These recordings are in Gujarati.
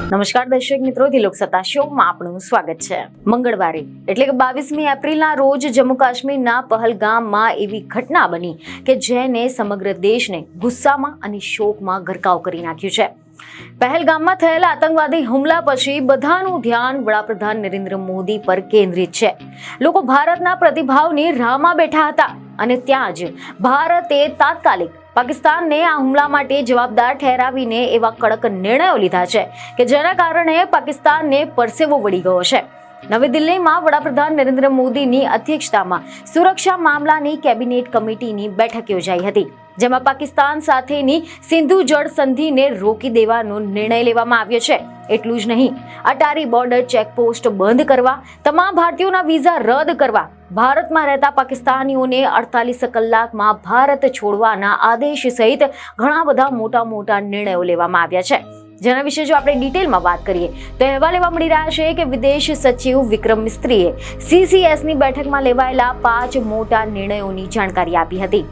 નમસ્કાર દર્શક મિત્રો, લોકસત્તા શોમાં આપનું સ્વાગત છે। મંગળવારે એટલે કે 22મી એપ્રિલના રોજ જમ્મુ કાશ્મીરના પહલગામમાં એવી ઘટના બની કે જેને સમગ્ર દેશને ગુસ્સામાં અને શોકમાં ગરકાવ કરી નાખ્યું છે। પહેલગામમાં થયેલા આતંકવાદી હુમલા પછી બધાનું ધ્યાન વડાપ્રધાન નરેન્દ્ર મોદી પર કેન્દ્રિત છે। લોકો ભારતના પ્રતિભાવની રાહમાં બેઠા હતા અને ત્યાં જ ભારતે તાત્કાલિક પાકિસ્તાનને આ હુમલા માટે જવાબદાર ઠેરાવીને એવા કડક નિર્ણયો લીધા છે કે જેના કારણે પાકિસ્તાનને પરસેવો વળી ગયો છે। નવી દિલ્હીમાં વડાપ્રધાન નરેન્દ્ર મોદીની અધ્યક્ષતામાં સુરક્ષા મામલાની કેબિનેટ કમિટીની બેઠક યોજાઈ હતી, જેમાં પાકિસ્તાન સાથેની સિંધુ જળ સંધિને રોકી દેવાનો નિર્ણય લેવામાં આવ્યો છે। એટલું જ નહીં, અટારી બોર્ડર ચેકપોસ્ટ બંધ કરવા, તમામ ભારતીયોના વિઝા રદ કરવા, ભારતમાં રહેતા પાકિસ્તાનીઓને 48 કલાકમાં ભારત છોડવાના આદેશ સહિત ઘણા બધા મોટા નિર્ણયો લેવામાં આવ્યા છે। જેના વિશે જો આપણે ડિટેલમાં વાત કરીએ તો અહેવાલ એવા મળી રહ્યા છે કે વિદેશ સચિવ વિક્રમ મિસ્ત્રીએ CCSની બેઠકમાં લેવાયેલા 5 મોટા નિર્ણયોની જાણકારી આપી હતી,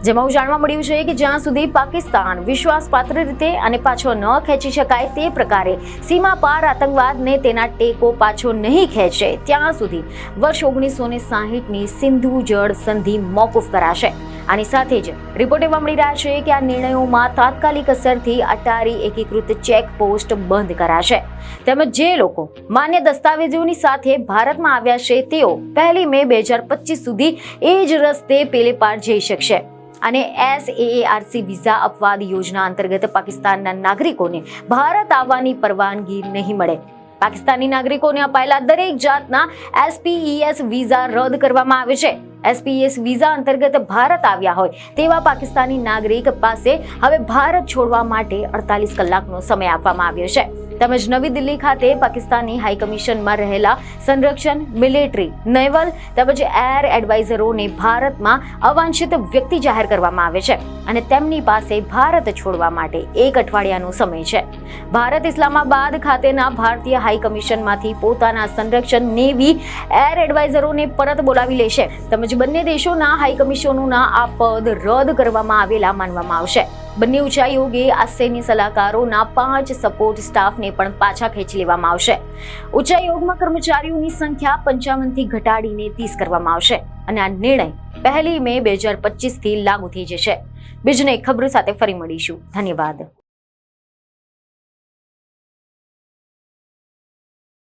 જેમાં જાણવા મળ્યું છે કે જ્યાં સુધી પાકિસ્તાન વિશ્વાસપાત્ર રીતે અને પાછો ન ખેંચી શકાય તે પ્રકારે સીમા પાર આતંકવાદને તેના ટેકો પાછો નહીં ખેંચે ત્યાં સુધી વર્ષ 1960ની સિંધુ જળ સંધિ મોકૂફ કરાશે। આની સાથે જ રિપોર્ટ એવા મળી રહ્યા છે કે આ નિર્ણયોમાં તાત્કાલિક અસરથી અટારી એકીકૃત ચેકપોસ્ટ બંધ કરાશે, તેમજ જે લોકો માન્ય દસ્તાવેજોની સાથે ભારતમાં આવ્યા છે તેઓ 1 મે 2025 સુધી એ જ રસ્તે પેલે પાર જઈ શકશે। અને SAARC વિઝા અપવાદ યોજના અંતર્ગત પાકિસ્તાનના નાગરિકોને ભારત આવવાની પરવાનગી નહીં મળે। પાકિસ્તાની નાગરિકોને અપાયેલા દરેક જાતના SPES વિઝા રદ કરવામાં આવે છે। SPES વિઝા અંતર્ગત ભારત આવ્યા હોય તેવા પાકિસ્તાની નાગરિક પાસે હવે ભારત છોડવા માટે 48 કલાકનો સમય આપવામાં આવ્યો છે। તેમજ નવી દિલ્હી ખાતે પાકિસ્તાની હાઈ કમિશનમાં રહેલા સંરક્ષણ, મિલિટરી, નેવલ તેમજ એર એડવાઇઝરોને ભારતમાં અવાંછિત વ્યક્તિ જાહેર કરવામાં આવે છે અને તેમની પાસે ભારત છોડવા માટે 1 અઠવાડિયાનો સમય છે। ભારત ઇસ્લામાબાદ ખાતેના ભારતીય હાઈ કમિશનમાંથી પોતાના સંરક્ષણ, નેવી, એર એડવાઇઝરોને પરત બોલાવી લેશે, તેમજ બંને દેશોના હાઈ કમિશનોના આ પદ રદ કરવામાં આવેલા માનવામાં આવશે। બંને ઉચ્ચાયોગે આ સૈન્ય સલાહકારોના 5 સપોર્ટ સ્ટાફને પણ પાછા ખેંચી લેવામાં આવશે। ઉચ્ચાયોગમાં કર્મચારીઓની સંખ્યા 55 થી ઘટાડીને 30 કરવામાં આવશે અને આ નિર્ણય 1 મે 2025 થી લાગુ થઈ જશે। બીજી એક ખબર સાથે ફરી મળીશું। ધન્યવાદ।